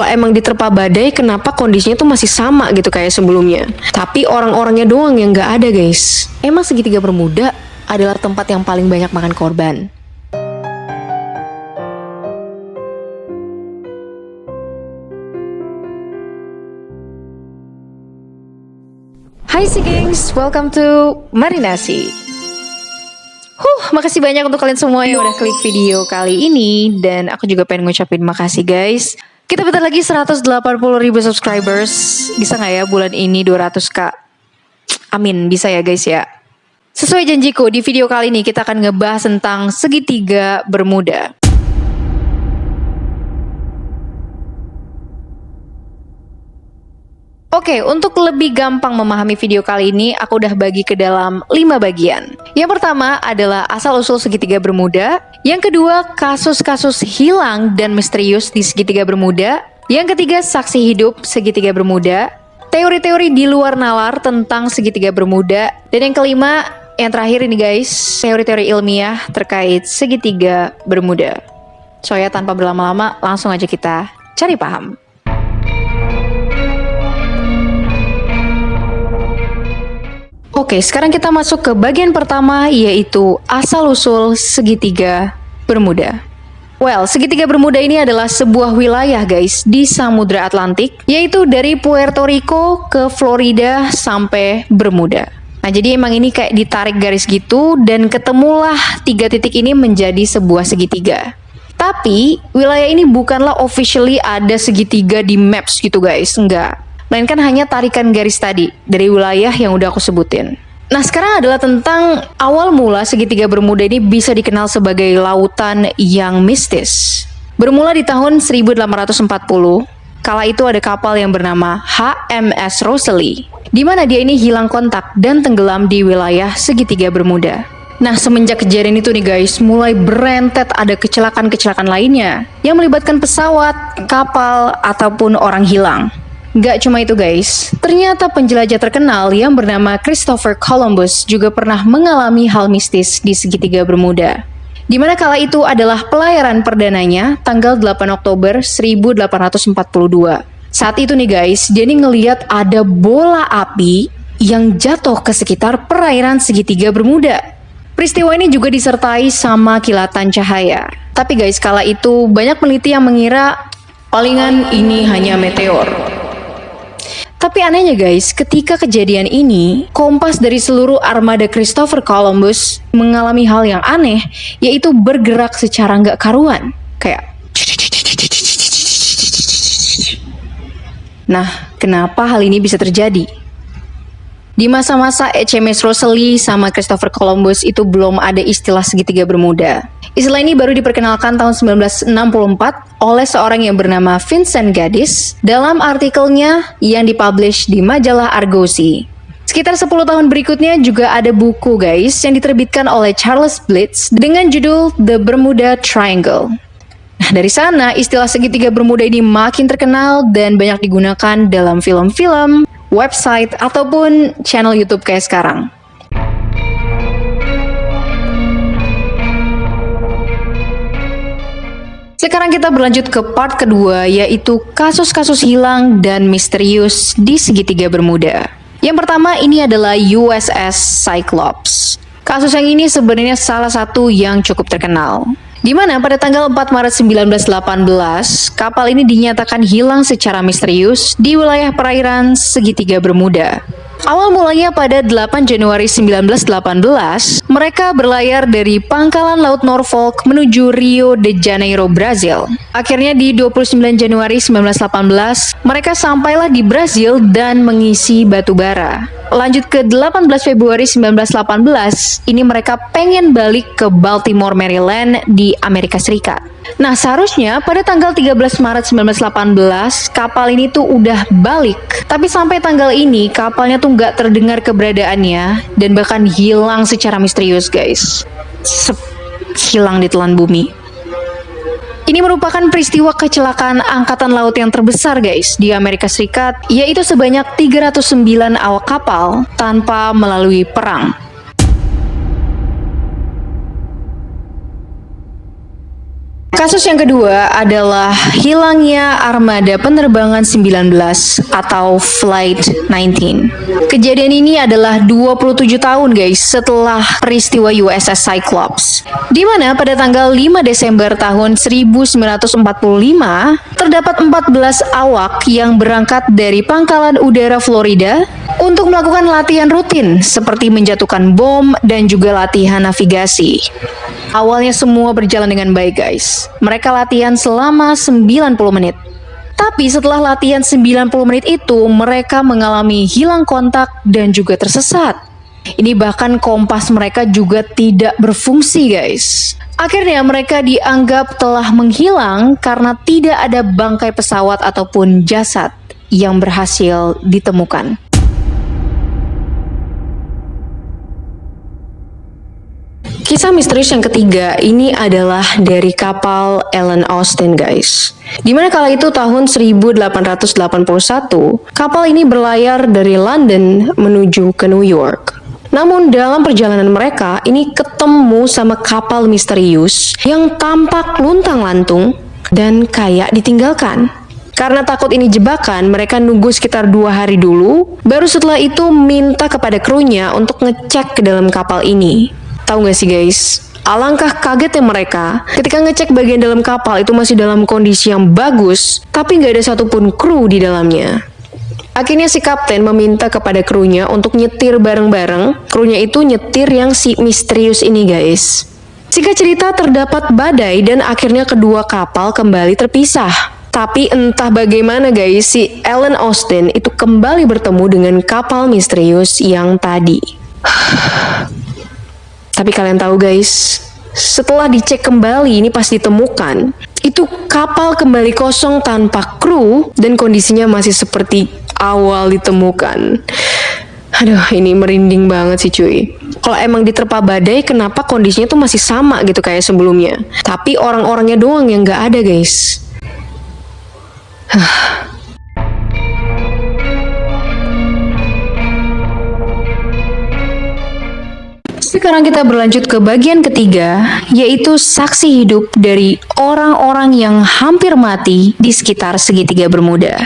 Kalau emang diterpa badai, kenapa kondisinya tuh masih sama gitu kayak sebelumnya? Tapi orang-orangnya doang yang nggak ada, guys. Emang segitiga Bermuda adalah tempat yang paling banyak makan korban. Hai si gengs, welcome to Marinasi. Makasih banyak untuk kalian semua yang udah klik video kali ini. Dan aku juga pengen ngucapin makasih guys. Kita bentar lagi 180.000 subscribers. Bisa gak ya bulan ini 200k? Amin, bisa ya guys ya. Sesuai janjiku, di video kali ini kita akan ngebahas tentang segitiga Bermuda. Oke, untuk lebih gampang memahami video kali ini, aku udah bagi ke dalam 5 bagian. Yang pertama adalah asal-usul segitiga Bermuda. Yang kedua, kasus-kasus hilang dan misterius di segitiga Bermuda. Yang ketiga, saksi hidup segitiga Bermuda. Teori-teori di luar nalar tentang segitiga Bermuda. Dan yang kelima, yang terakhir ini guys, teori-teori ilmiah terkait segitiga Bermuda. So ya, tanpa berlama-lama, langsung aja kita cari paham. Oke, sekarang kita masuk ke bagian pertama, yaitu asal-usul segitiga Bermuda. Well, segitiga Bermuda ini adalah sebuah wilayah guys di Samudra Atlantik, yaitu dari Puerto Rico ke Florida sampai Bermuda. Nah, jadi emang ini kayak ditarik garis gitu, dan ketemulah 3 titik ini menjadi sebuah segitiga. Tapi, wilayah ini bukanlah officially ada segitiga di maps gitu guys, enggak. Melainkan hanya tarikan garis tadi dari wilayah yang udah aku sebutin. Nah, sekarang adalah tentang awal mula segitiga Bermuda ini bisa dikenal sebagai lautan yang mistis. Bermula di tahun 1840, kala itu ada kapal yang bernama HMS Rosalie, di mana dia ini hilang kontak dan tenggelam di wilayah segitiga Bermuda. Nah, semenjak kejadian itu nih guys, mulai berentet ada kecelakaan-kecelakaan lainnya yang melibatkan pesawat, kapal, ataupun orang hilang. Gak cuma itu guys, ternyata penjelajah terkenal yang bernama Christopher Columbus juga pernah mengalami hal mistis di segitiga Bermuda. Dimana kala itu adalah pelayaran perdananya tanggal 8 Oktober 1842. Saat itu nih guys, dia nih ngeliat ada bola api yang jatuh ke sekitar perairan segitiga Bermuda. Peristiwa ini juga disertai sama kilatan cahaya. Tapi guys, kala itu banyak peneliti yang mengira palingan ini hanya meteor. Tapi anehnya guys, ketika kejadian ini, kompas dari seluruh armada Christopher Columbus mengalami hal yang aneh, yaitu bergerak secara nggak karuan. Kayak... Nah, kenapa hal ini bisa terjadi? Di masa-masa HMS Rosalie sama Christopher Columbus itu belum ada istilah segitiga Bermuda. Istilah ini baru diperkenalkan tahun 1964 oleh seorang yang bernama Vincent Gaddis dalam artikelnya yang dipublish di majalah Argosy. Sekitar 10 tahun berikutnya juga ada buku guys yang diterbitkan oleh Charles Blitz dengan judul The Bermuda Triangle. Nah, dari sana istilah segitiga Bermuda ini makin terkenal dan banyak digunakan dalam film-film, website, ataupun channel YouTube kayak sekarang. Sekarang kita berlanjut ke part kedua, yaitu kasus-kasus hilang dan misterius di segitiga Bermuda. Yang pertama ini adalah USS Cyclops. Kasus yang ini sebenarnya salah satu yang cukup terkenal. Di mana pada tanggal 4 Maret 1918, kapal ini dinyatakan hilang secara misterius di wilayah perairan segitiga Bermuda. Awal mulanya pada 8 Januari 1918, mereka berlayar dari pangkalan laut Norfolk menuju Rio de Janeiro, Brazil. Akhirnya di 29 Januari 1918, mereka sampailah di Brazil dan mengisi batu bara. Lanjut ke 18 Februari 1918, ini mereka pengen balik ke Baltimore, Maryland di Amerika Serikat. Nah, seharusnya pada tanggal 13 Maret 1918, kapal ini tuh udah balik. Tapi sampai tanggal ini, kapalnya tuh nggak terdengar keberadaannya dan bahkan hilang secara misterius, guys. Hilang di telan bumi. Ini merupakan peristiwa kecelakaan angkatan laut yang terbesar guys di Amerika Serikat, yaitu sebanyak 309 awak kapal tanpa melalui perang. . Kasus yang kedua adalah hilangnya armada penerbangan 19 atau Flight 19. Kejadian ini adalah 27 tahun guys setelah peristiwa USS Cyclops, di mana pada tanggal 5 Desember tahun 1945 terdapat 14 awak yang berangkat dari Pangkalan Udara Florida untuk melakukan latihan rutin seperti menjatuhkan bom dan juga latihan navigasi. Awalnya semua berjalan dengan baik guys. Mereka latihan selama 90 menit. Tapi setelah latihan 90 menit itu, mereka mengalami hilang kontak dan juga tersesat. Ini bahkan kompas mereka juga tidak berfungsi guys. Akhirnya mereka dianggap telah menghilang karena tidak ada bangkai pesawat ataupun jasad yang berhasil ditemukan. Kisah misterius yang ketiga ini adalah dari kapal Ellen Austin guys. Dimana kala itu tahun 1881, kapal ini berlayar dari London menuju ke New York. Namun dalam perjalanan mereka ini ketemu sama kapal misterius yang tampak luntang-lantung dan kayak ditinggalkan. Karena takut ini jebakan, mereka nunggu sekitar 2 hari dulu, baru setelah itu minta kepada krunya untuk ngecek ke dalam kapal ini. Tahu gak sih guys, alangkah kagetnya mereka ketika ngecek bagian dalam kapal itu masih dalam kondisi yang bagus, tapi gak ada satupun kru di dalamnya. Akhirnya si kapten meminta kepada krunya untuk nyetir bareng-bareng. Krunya itu nyetir yang si misterius ini guys. Singkat cerita terdapat badai dan akhirnya kedua kapal kembali terpisah. Tapi entah bagaimana guys, si Ellen Austin itu kembali bertemu dengan kapal misterius yang tadi. Tapi kalian tahu guys, setelah dicek kembali ini pas ditemukan, itu kapal kembali kosong tanpa kru dan kondisinya masih seperti awal ditemukan. Aduh, ini merinding banget sih cuy. Kalau emang diterpa badai, kenapa kondisinya tuh masih sama gitu kayak sebelumnya? Tapi orang-orangnya doang yang nggak ada guys. Sekarang kita berlanjut ke bagian ketiga, yaitu saksi hidup dari orang-orang yang hampir mati di sekitar segitiga Bermuda.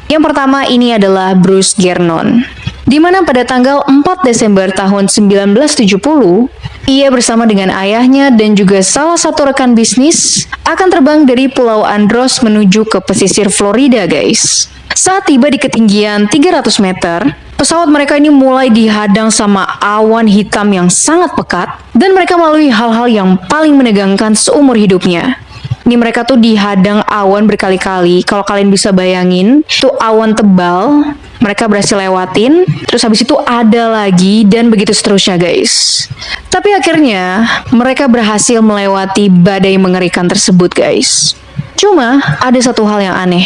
Yang pertama ini adalah Bruce Gernon, di mana pada tanggal 4 Desember tahun 1970, ia bersama dengan ayahnya dan juga salah satu rekan bisnis akan terbang dari Pulau Andros menuju ke pesisir Florida guys. Saat tiba di ketinggian 300 meter, pesawat mereka ini mulai dihadang sama awan hitam yang sangat pekat dan mereka melalui hal-hal yang paling menegangkan seumur hidupnya. Ini mereka tuh dihadang awan berkali-kali. Kalau kalian bisa bayangin, itu awan tebal, mereka berhasil lewatin, terus habis itu ada lagi dan begitu seterusnya guys. Tapi akhirnya mereka berhasil melewati badai mengerikan tersebut guys. Cuma ada satu hal yang aneh.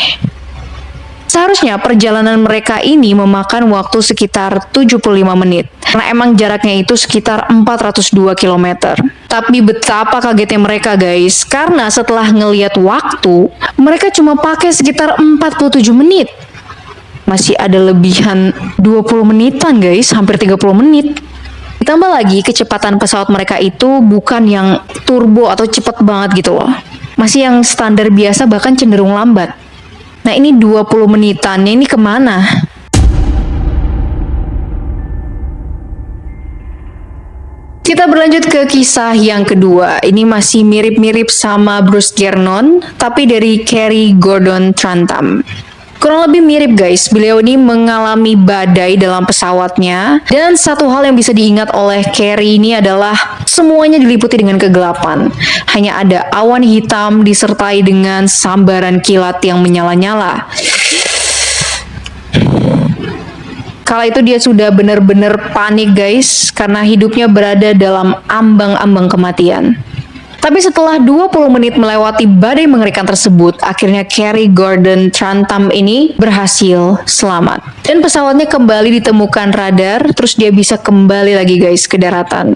Seharusnya perjalanan mereka ini memakan waktu sekitar 75 menit. Karena emang jaraknya itu sekitar 402 km. Tapi betapa kagetnya mereka guys, karena setelah ngelihat waktu, mereka cuma pakai sekitar 47 menit. Masih ada lebihan 20 menitan guys, hampir 30 menit. Ditambah lagi kecepatan pesawat mereka itu bukan yang turbo atau cepet banget gitu loh. Masih yang standar biasa bahkan cenderung lambat. Nah ini 20 menitannya ini kemana? Kita berlanjut ke kisah yang kedua. Ini masih mirip-mirip sama Bruce Gernon, tapi dari Kerry Gordon Trantham. Kurang lebih mirip guys, beliau ini mengalami badai dalam pesawatnya. Dan satu hal yang bisa diingat oleh Kerry ini adalah semuanya diliputi dengan kegelapan. Hanya ada awan hitam disertai dengan sambaran kilat yang menyala-nyala. Kala itu dia sudah benar-benar panik guys, karena hidupnya berada dalam ambang-ambang kematian. Tapi setelah 20 menit melewati badai mengerikan tersebut, akhirnya Kerry Gordon Trantham ini berhasil selamat. Dan pesawatnya kembali ditemukan radar, terus dia bisa kembali lagi guys ke daratan.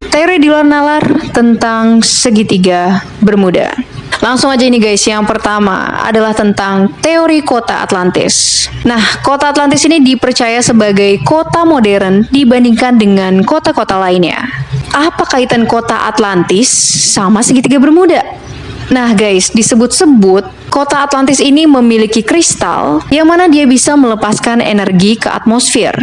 Teori di luar nalar tentang segitiga Bermuda. Langsung aja ini guys, yang pertama adalah tentang teori kota Atlantis. Nah, kota Atlantis ini dipercaya sebagai kota modern dibandingkan dengan kota-kota lainnya. Apa kaitan kota Atlantis sama segitiga Bermuda? Nah guys, disebut-sebut kota Atlantis ini memiliki kristal yang mana dia bisa melepaskan energi ke atmosfer.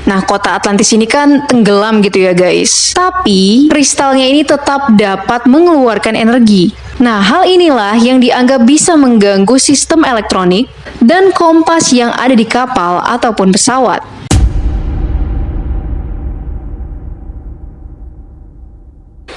Nah, kota Atlantis ini kan tenggelam gitu ya guys. Tapi kristalnya ini tetap dapat mengeluarkan energi. Nah, hal inilah yang dianggap bisa mengganggu sistem elektronik dan kompas yang ada di kapal ataupun pesawat.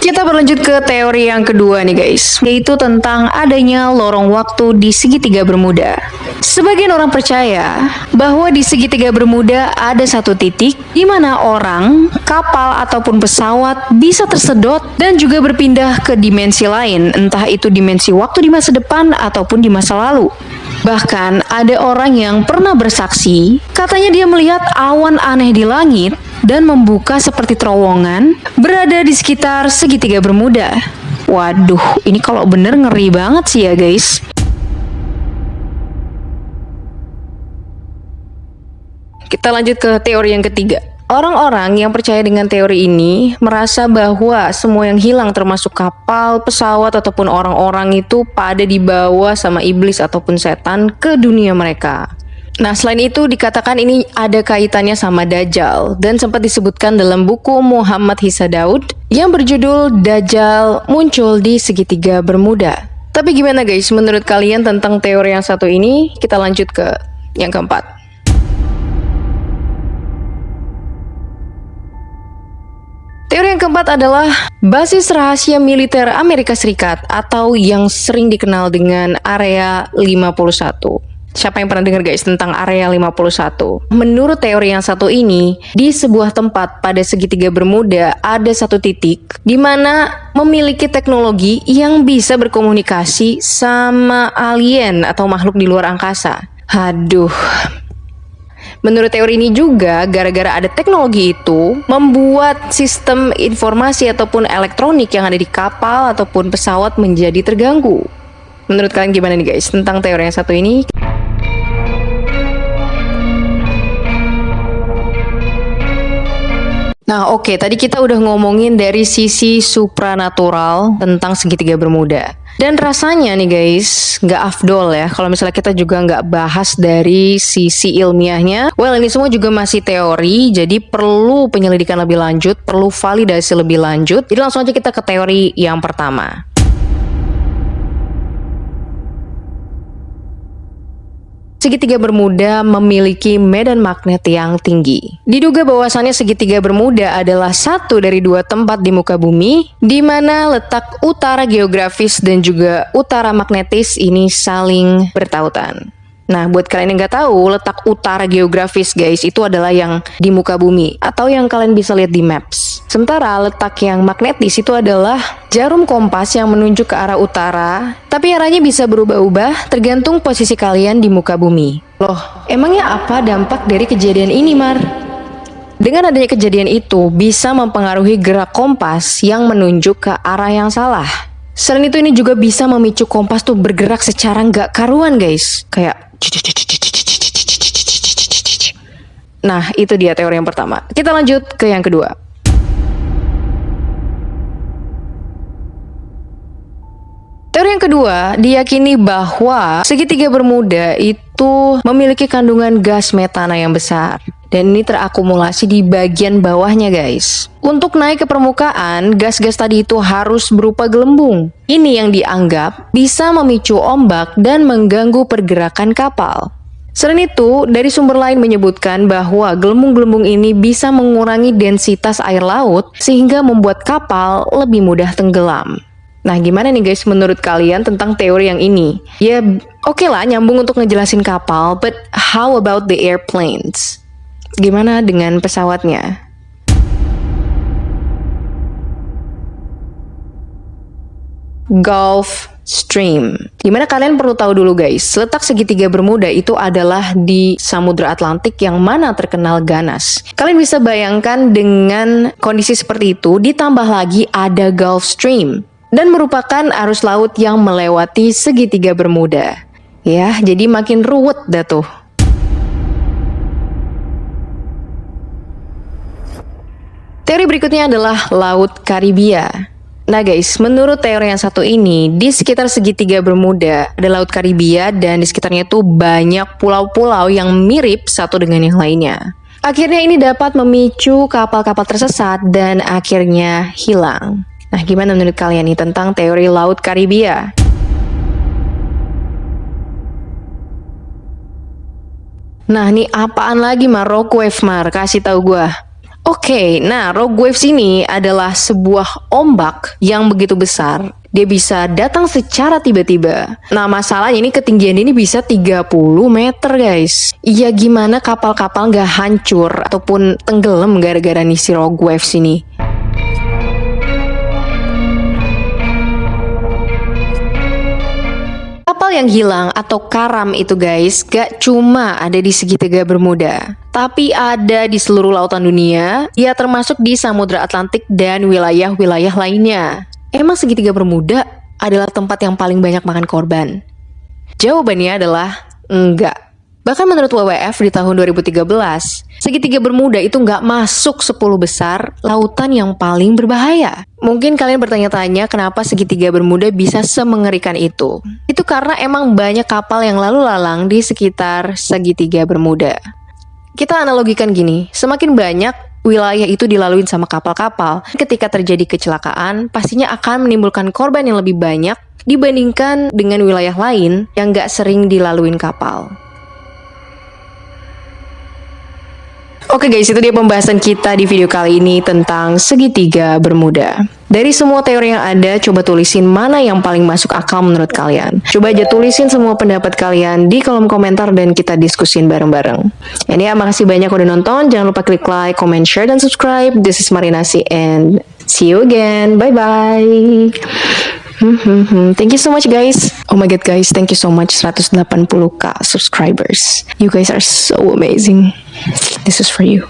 Kita berlanjut ke teori yang kedua nih guys, yaitu tentang adanya lorong waktu di segitiga Bermuda. Sebagian orang percaya bahwa di segitiga Bermuda ada satu titik di mana orang, kapal ataupun pesawat bisa tersedot dan juga berpindah ke dimensi lain, entah itu dimensi waktu di masa depan ataupun di masa lalu. Bahkan ada orang yang pernah bersaksi, katanya dia melihat awan aneh di langit dan membuka seperti terowongan berada di sekitar segitiga Bermuda. Waduh, ini kalau bener ngeri banget sih ya guys. Kita lanjut ke teori yang ketiga. Orang-orang yang percaya dengan teori ini merasa bahwa semua yang hilang termasuk kapal, pesawat, ataupun orang-orang itu pada dibawa sama iblis ataupun setan ke dunia mereka. Nah, selain itu dikatakan ini ada kaitannya sama Dajjal dan sempat disebutkan dalam buku Muhammad Hisa Daud yang berjudul Dajjal muncul di segitiga Bermuda. Tapi gimana guys, menurut kalian tentang teori yang satu ini? Kita lanjut ke yang keempat. Teori yang keempat adalah basis rahasia militer Amerika Serikat atau yang sering dikenal dengan Area 51. Siapa yang pernah dengar guys tentang Area 51? Menurut teori yang satu ini, di sebuah tempat pada segitiga Bermuda ada satu titik di mana memiliki teknologi yang bisa berkomunikasi sama alien atau makhluk di luar angkasa. Aduh. Menurut teori ini juga, gara-gara ada teknologi itu, membuat sistem informasi ataupun elektronik yang ada di kapal ataupun pesawat menjadi terganggu. Menurut kalian gimana nih guys tentang teori yang satu ini? Nah oke, tadi kita udah ngomongin dari sisi supranatural tentang segitiga Bermuda. Dan rasanya nih guys, nggak afdol ya kalau misalnya kita juga nggak bahas dari sisi ilmiahnya. Well, ini semua juga masih teori, jadi perlu penyelidikan lebih lanjut, perlu validasi lebih lanjut. Jadi langsung aja kita ke teori yang pertama. Segitiga Bermuda memiliki medan magnet yang tinggi. Diduga bahwasannya segitiga Bermuda adalah satu dari dua tempat di muka bumi di mana letak utara geografis dan juga utara magnetis ini saling bertautan. Nah, buat kalian yang nggak tahu, letak utara geografis guys itu adalah yang di muka bumi atau yang kalian bisa lihat di maps. Sementara letak yang magnetis itu adalah jarum kompas yang menunjuk ke arah utara, tapi arahnya bisa berubah-ubah tergantung posisi kalian di muka bumi. Loh, emangnya apa dampak dari kejadian ini, Mar? Dengan adanya kejadian itu bisa mempengaruhi gerak kompas yang menunjuk ke arah yang salah. Selain itu ini juga bisa memicu kompas tuh bergerak secara nggak karuan guys, kayak nah, itu dia teori yang pertama. Kita lanjut ke yang kedua. Teori yang kedua diyakini bahwa segitiga Bermuda itu memiliki kandungan gas metana yang besar. Dan ini terakumulasi di bagian bawahnya guys. Untuk naik ke permukaan, gas-gas tadi itu harus berupa gelembung. Ini yang dianggap bisa memicu ombak dan mengganggu pergerakan kapal. Selain itu, dari sumber lain menyebutkan bahwa gelembung-gelembung ini bisa mengurangi densitas air laut sehingga membuat kapal lebih mudah tenggelam. Nah, gimana nih guys menurut kalian tentang teori yang ini? Ya, oke lah nyambung untuk ngejelasin kapal, but how about the airplanes? Gimana dengan pesawatnya? Gulf Stream. Dimana kalian perlu tahu dulu guys, letak segitiga Bermuda itu adalah di Samudra Atlantik yang mana terkenal ganas. Kalian bisa bayangkan dengan kondisi seperti itu, ditambah lagi ada Gulf Stream. dan merupakan arus laut yang melewati segitiga Bermuda. Ya, jadi makin ruwet dah tuh. Teori berikutnya adalah Laut Karibia. Nah guys, menurut teori yang satu ini, di sekitar segitiga Bermuda ada Laut Karibia dan di sekitarnya itu banyak pulau-pulau yang mirip satu dengan yang lainnya. Akhirnya ini dapat memicu kapal-kapal tersesat dan akhirnya hilang. Nah, gimana menurut kalian nih tentang teori Laut Karibia? Nah, ini apaan lagi Rogue Wave kasih tahu gua. Oke, nah Rogue Waves ini adalah sebuah ombak yang begitu besar. Dia bisa datang secara tiba-tiba. Nah masalahnya ini ketinggian ini bisa 30 meter guys. Ya gimana kapal-kapal nggak hancur ataupun tenggelam gara-gara nih si Rogue Waves ini. Kapal yang hilang atau karam itu guys gak cuma ada di segitiga Bermuda, tapi ada di seluruh lautan dunia, ya termasuk di Samudra Atlantik dan wilayah-wilayah lainnya. Emang segitiga Bermuda adalah tempat yang paling banyak makan korban? Jawabannya adalah enggak. Bahkan menurut WWF di tahun 2013, segitiga Bermuda itu nggak masuk 10 besar lautan yang paling berbahaya. Mungkin kalian bertanya-tanya kenapa segitiga Bermuda bisa semengerikan itu. Itu karena emang banyak kapal yang lalu lalang di sekitar segitiga Bermuda. Kita analogikan gini, semakin banyak wilayah itu dilalui sama kapal-kapal, ketika terjadi kecelakaan, pastinya akan menimbulkan korban yang lebih banyak dibandingkan dengan wilayah lain yang nggak sering dilalui kapal. Oke guys, itu dia pembahasan kita di video kali ini tentang segitiga Bermuda. Dari semua teori yang ada, coba tulisin mana yang paling masuk akal menurut kalian. Coba aja tulisin semua pendapat kalian di kolom komentar dan kita diskusin bareng-bareng. Ini ya, makasih banyak udah nonton. Jangan lupa klik like, comment, share, dan subscribe. This is Marinasi and see you again. Bye-bye. Thank you so much guys. Oh my god guys, thank you so much 180k subscribers. You guys are so amazing. This is for you.